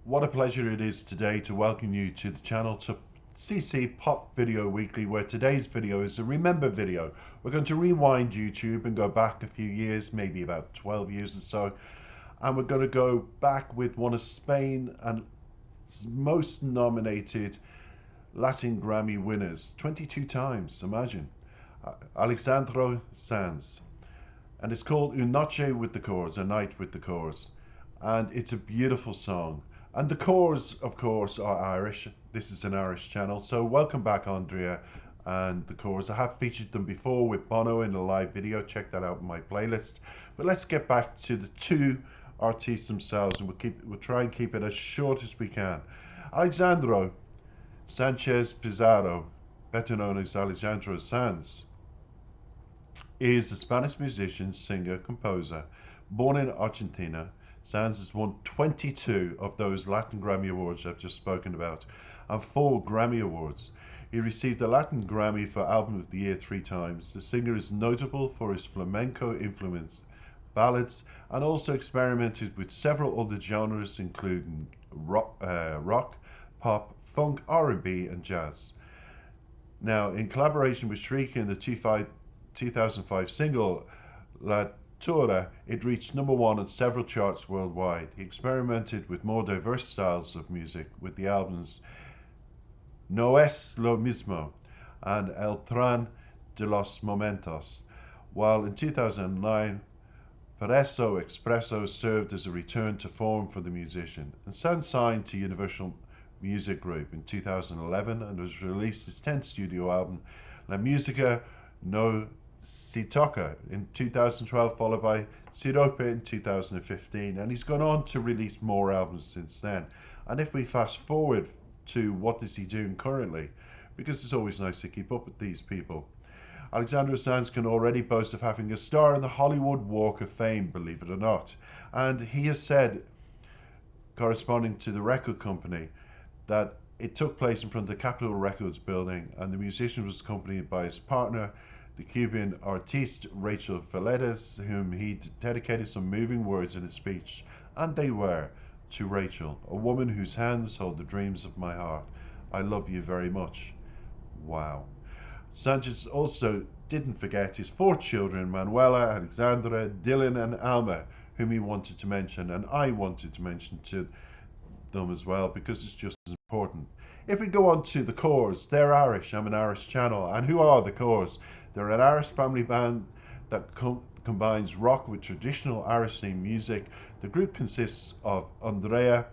What a pleasure it is today to welcome you to the channel to CC Pop Video Weekly, where today's video is a remember video. We're going to rewind YouTube and go back a few years, maybe about 12 years or so, and we're going to go back with one of Spain and most nominated Latin Grammy winners, 22 times, imagine, Alejandro Sanz. And it's called Un Noche with the Corrs, A Night with the Corrs. And it's a beautiful song. And the Corrs, of course, are Irish. This is an Irish channel. So welcome back, Andrea and the Corrs. I have featured them before with Bono in a live video. Check that out in my playlist. But let's get back to the two artists themselves, and we'll try and keep it as short as we can. Alejandro Sánchez Pizarro, better known as Alejandro Sanz, is a Spanish musician, singer, composer, born in Argentina. Sanz has won 22 of those Latin Grammy Awards I've just spoken about, and 4 Grammy Awards. He received the Latin Grammy for Album of the Year 3 times. The singer is notable for his flamenco-influenced ballads, and also experimented with several other genres, including rock, pop, funk, R&B, and jazz. Now, in collaboration with Shriek in the 2005 single La Torre, it reached #1 on several charts worldwide. He experimented with more diverse styles of music with the albums No es lo mismo and El tren de los momentos, while in 2009 Preso Expresso served as a return to form for the musician. And Sanz signed to Universal Music Group in 2011 and has released his 10th studio album, La Musica No Si Toca, in 2012, followed by Sirope in 2015, and he's gone on to release more albums since then. And if we fast forward to what is he doing currently, because it's always nice to keep up with these people, Alejandro Sanz can already boast of having a star in the Hollywood Walk of Fame, believe it or not. And he has said, corresponding to the record company, that it took place in front of the Capitol Records building, and the musician was accompanied by his partner, the Cuban artiste Rachel Villegas, whom he dedicated some moving words in his speech. And they were, to Rachel, a woman whose hands hold the dreams of my heart. I love you very much. Wow. Sanchez also didn't forget his 4 children, Manuela, Alexandra, Dylan, and Alma, whom he wanted to mention, and I wanted to mention to them as well, because it's just as important. If we go on to the Corrs, they're Irish. I'm an Irish channel. And who are the Corrs? They're an Irish family band that combines rock with traditional Irish themed music. The group consists of Andrea,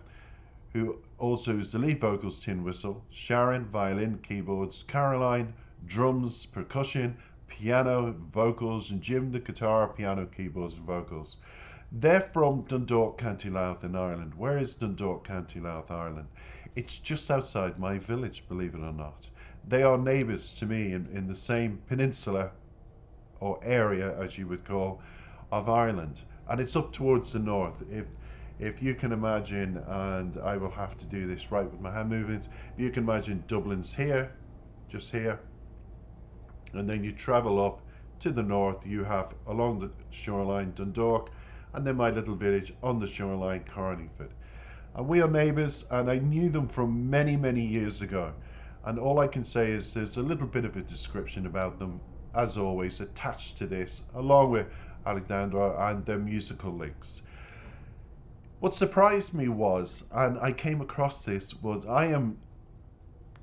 who also is the lead vocals, tin whistle, Sharon, violin, keyboards, Caroline, drums, percussion, piano, vocals, and Jim, the guitar, piano, keyboards, and vocals. They're from Dundalk, County Louth in Ireland. Where is Dundalk, County Louth, Ireland? It's just outside my village, believe it or not. They are neighbours to me in the same peninsula, or area as you would call, of Ireland. And it's up towards the north. If you can imagine, and I will have to do this right with my hand movements, if you can imagine Dublin's here, just here, and then you travel up to the north, you have along the shoreline Dundalk, and then my little village on the shoreline, Carningford. And we are neighbours, and I knew them from many, many years ago. And all I can say is there's a little bit of a description about them, as always, attached to this, along with Alejandro and their musical links. What surprised me was, and I came across this, was I am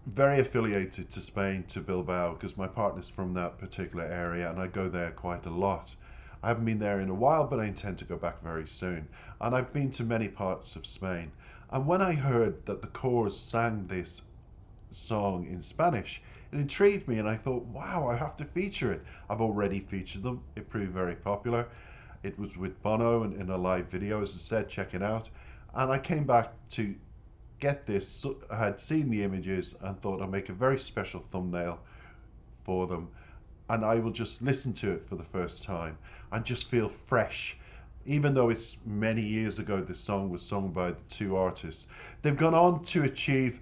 very affiliated to Spain, to Bilbao, because my partner's from that particular area, and I go there quite a lot. I haven't been there in a while, but I intend to go back very soon. And I've been to many parts of Spain. And when I heard that the Corrs sang this song in Spanish, it intrigued me, and I thought, wow, I have to feature it. I've already featured them. It proved very popular. It was with Bono and in a live video, as I said, check it out. And I came back to get this. I had seen the images and thought I'd make a very special thumbnail for them, and I will just listen to it for the first time and just feel fresh. Even though it's many years ago this song was sung by the two artists, they've gone on to achieve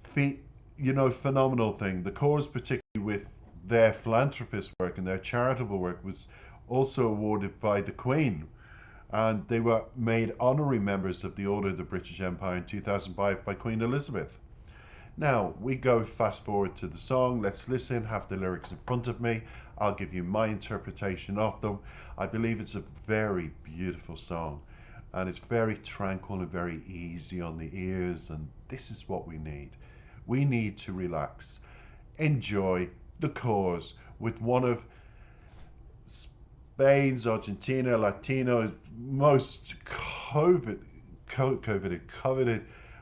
phenomenal thing. The Corrs, particularly with their philanthropist work and their charitable work, was also awarded by the Queen and they were made honorary members of the Order of the British Empire in 2005 by Queen Elizabeth. Now, we go fast forward to the song. Let's listen, have the lyrics in front of me. I'll give you my interpretation of them. I believe it's a very beautiful song, and it's very tranquil and very easy on the ears, and this is what we need. We need to relax, enjoy the Corrs with one of Spain's, Argentina, Latino most coveted,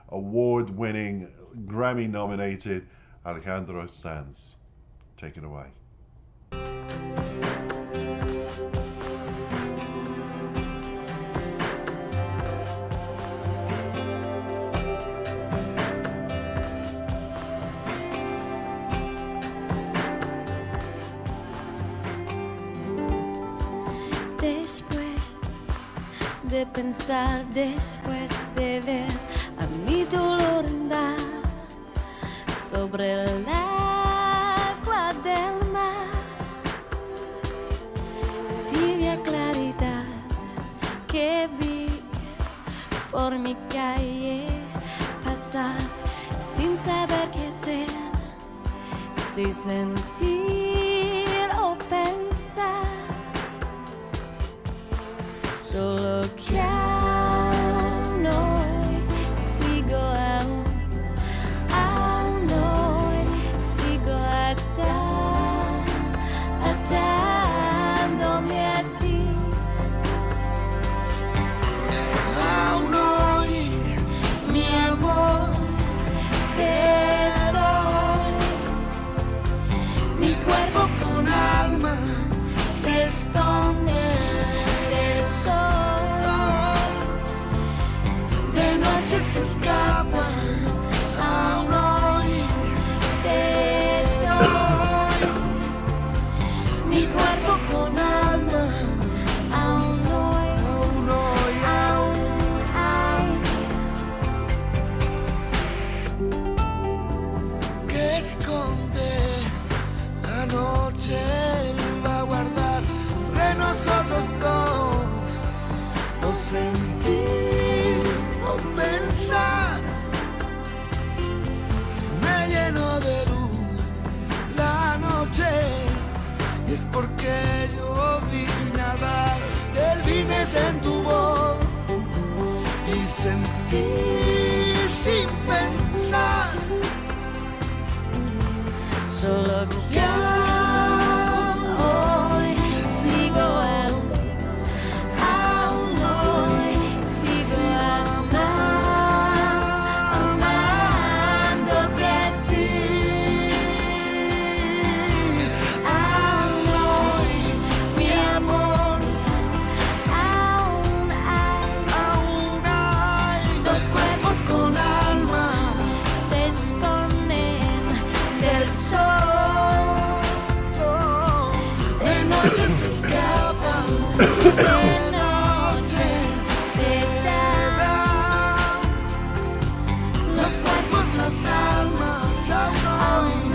award-winning, Grammy-nominated Alejandro Sanz. Take it away. Después de pensar, después de ver a mi dolor andar sobre el agua del mar, tibia claridad que vi por mi calle pasar sin saber qué hacer, si sentir o pensar. Solo que aún hoy sigo aún hoy sigo atándome a ti. Aún hoy, mi amor, te doy. Mi cuerpo con alma se esconde. De noche se escapan, aún hoy te doy. Mi cuerpo con alma, aún hoy, aún hay. Que esconde la noche va a guardar de nosotros dos, no sentir, no pensar. Si me lleno de luz la noche, y es porque yo vine a dar delfines en tu voz y sentir sin pensar. Solo que se escapan, de noche se dan los cuerpos, las almas, aún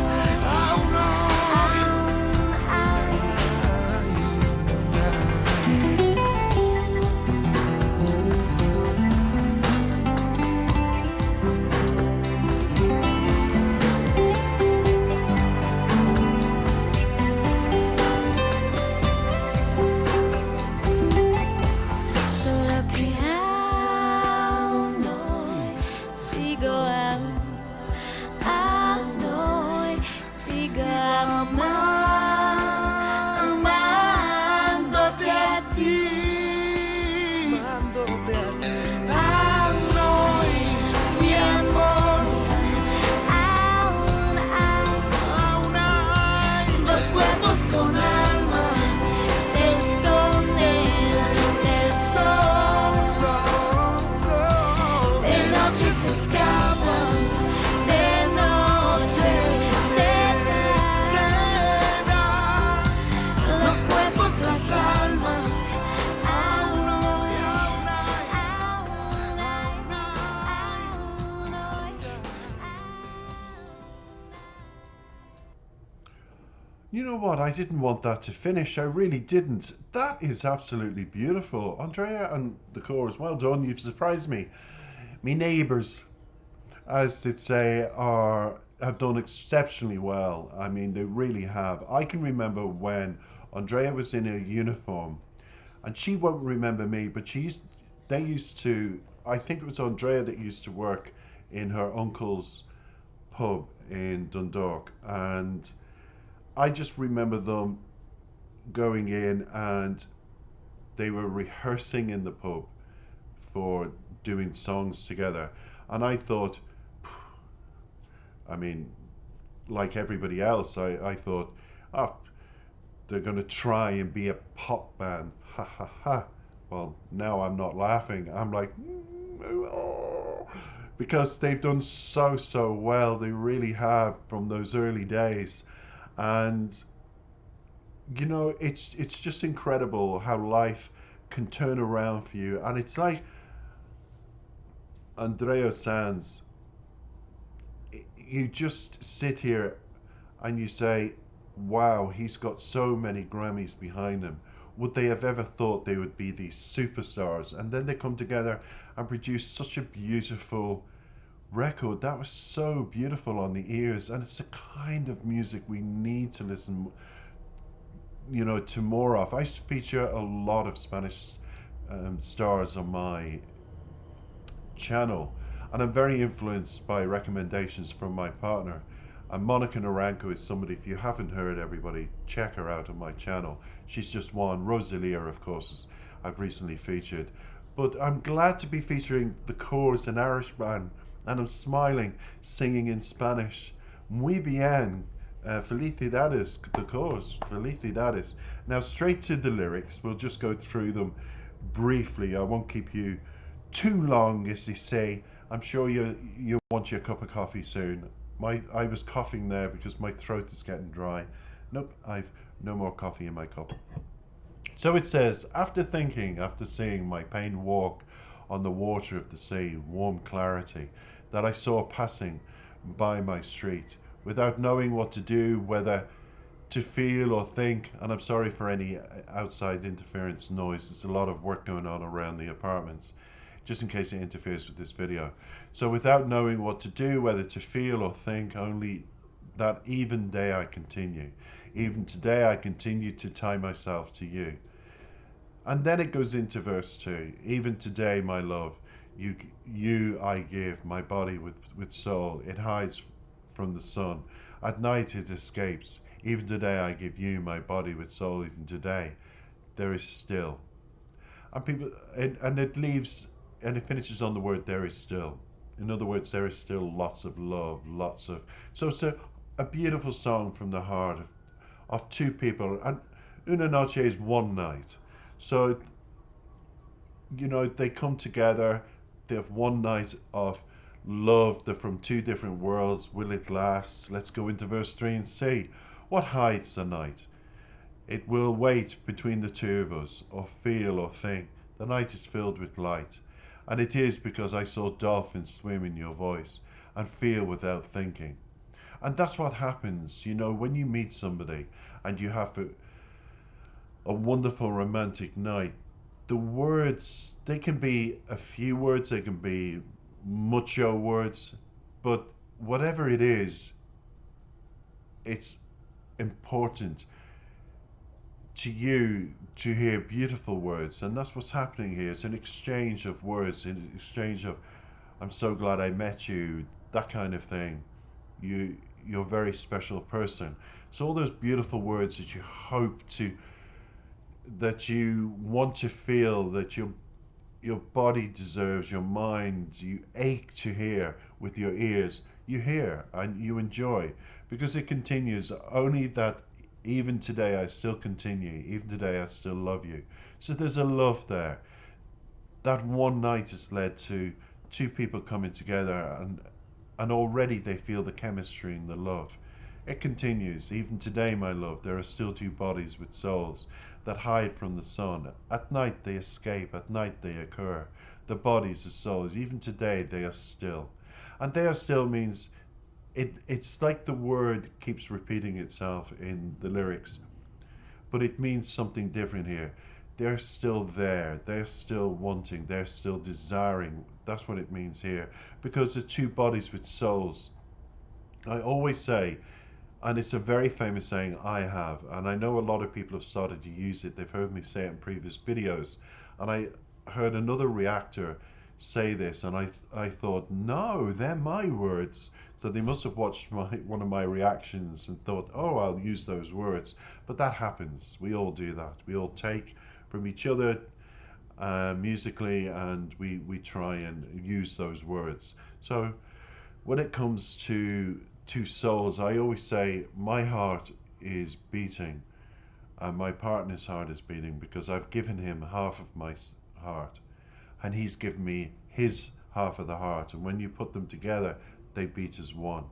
You know what? I didn't want that to finish. I really didn't. That is absolutely beautiful. Andrea and the chorus, well done. You've surprised me. Me neighbours, as it say, are have done exceptionally well. I mean, they really have. I can remember when Andrea was in a uniform, and she won't remember me, but they used to. I think it was Andrea that used to work in her uncle's pub in Dundalk, and I just remember them going in and they were rehearsing in the pub for doing songs together. And I thought, I mean, like everybody else, I thought, oh, they're going to try and be a pop band. Ha ha ha. Well, now I'm not laughing. I'm like, oh, because they've done so well. They really have from those early days. And you know, it's just incredible how life can turn around for you. And it's like Andrea Sanz, you just sit here and you say, wow, he's got so many Grammys behind him. Would they have ever thought they would be these superstars? And then they come together and produce such a beautiful record. That was so beautiful on the ears. And it's the kind of music we need to listen, you know, to more of. I feature a lot of Spanish stars on my channel, and I'm very influenced by recommendations from my partner. And Monica Naranjo is somebody, if you haven't heard, everybody, check her out on my channel. She's just one. Rosalia, of course, I've recently featured. But I'm glad to be featuring the Corrs, an Irish band, and I'm smiling, singing in Spanish. Muy bien. Felicidades, the Corrs. Felicidades. Now, straight to the lyrics. We'll just go through them briefly. I won't keep you too long, as they say. I'm sure you want your cup of coffee soon. I was coughing there because my throat is getting dry. Nope, I've no more coffee in my cup. So it says, after seeing my pain walk on the water of the sea, warm clarity, that I saw passing by my street, without knowing what to do, whether to feel or think, and I'm sorry for any outside interference noise. There's a lot of work going on around the apartments, just in case it interferes with this video. So without knowing what to do, whether to feel or think, only that even day I continue. Even today I continue to tie myself to you. And then it goes into verse 2. Even today, my love, you I give my body with soul. It hides from the sun. At night it escapes. Even today I give you my body with soul. Even today there is still. And it leaves, and it finishes on the word there is still. In other words, there is still lots of love, so it's a beautiful song from the heart of two people. And una noche is one night. So, you know, they come together, they have one night of love. They're from two different worlds. Will it last? Let's go into verse 3 and see. What hides the night? It will wait between the two of us, or feel or think. The night is filled with light. And it is because I saw dolphins swim in your voice and feel without thinking. And that's what happens, you know, when you meet somebody and you have a wonderful romantic night. The words, they can be a few words, they can be mucho words, but whatever it is, it's important to you to hear beautiful words. And that's what's happening here. It's an exchange of words, an exchange of, I'm so glad I met you, that kind of thing. You're a very special person. So all those beautiful words that you hope to, that you want to feel, that your body deserves, your mind, you ache to hear with your ears, you hear and you enjoy, because it continues. Only that even today I still continue, even today I still love you. So there's a love there. That one night has led to two people coming together, and already they feel the chemistry and the love. It continues. Even today, my love, there are still two bodies with souls that hide from the sun. At night they escape, at night they occur. The bodies, the souls, even today they are still. And they are still means it's like the word keeps repeating itself in the lyrics, but it means something different here. They're still there, they're still wanting, they're still desiring. That's what it means here, because the two bodies with souls. I always say, and it's a very famous saying I have, and I know a lot of people have started to use it. They've heard me say it in previous videos, and I heard another reactor say this, and I thought, no, they're my words. So they must have watched one of my reactions and thought, oh, I'll use those words. But that happens. We all do that. We all take from each other musically, and we try and use those words. So when it comes to two souls, I always say my heart is beating and my partner's heart is beating because I've given him half of my heart and he's given me his half of the heart, and when you put them together they beat as one,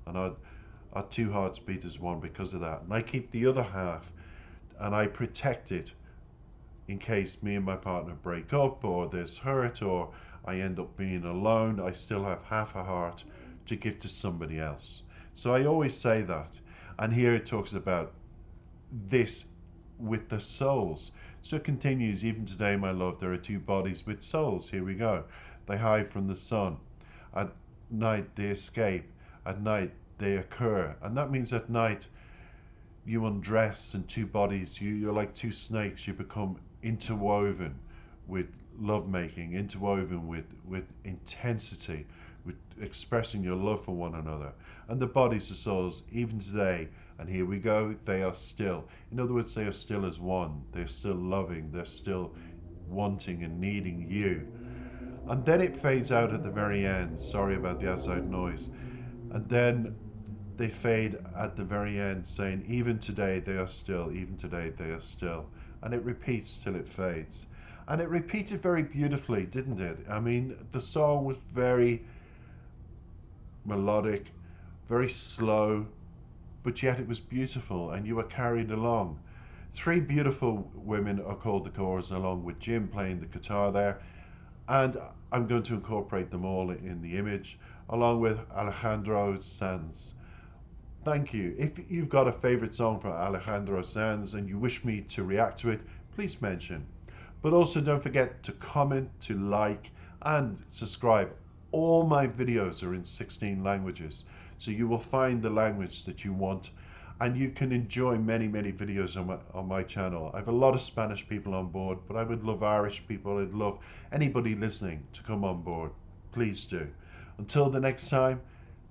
and our two hearts beat as one because of that. And I keep the other half and I protect it in case me and my partner break up or there's hurt or I end up being alone. I still have half a heart to give to somebody else. So I always say that. And here it talks about this with the souls. So it continues, even today, my love, there are two bodies with souls. Here we go. They hide from the sun. At night they escape. At night they occur. And that means at night you undress, and two bodies, you're like two snakes. You become interwoven with lovemaking, interwoven with intensity, with expressing your love for one another. And the bodies are souls, even today. And here we go, they are still. In other words, they are still as one. They're still loving. They're still wanting and needing you. And then it fades out at the very end. Sorry about the outside noise. And then they fade at the very end, saying, even today they are still, even today they are still. And it repeats till it fades. And it repeated very beautifully, didn't it? I mean, the song was very melodic, very slow, but yet it was beautiful, and you were carried along. Three beautiful women are called the Corrs, along with Jim playing the guitar there, and I'm going to incorporate them all in the image, along with Alejandro Sanz. Thank you. If you've got a favorite song from Alejandro Sanz and you wish me to react to it, please mention. But also don't forget to comment, to like, and subscribe. All my videos are in 16 languages, so you will find the language that you want, and you can enjoy many videos on my channel. I have a lot of Spanish people on board, but I would love Irish people. I'd love anybody listening to come on board. Please do. Until the next time,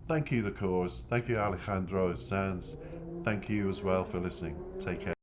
thank you, the Corrs. Thank you, Alejandro Sanz. Thank you as well for listening. Take care.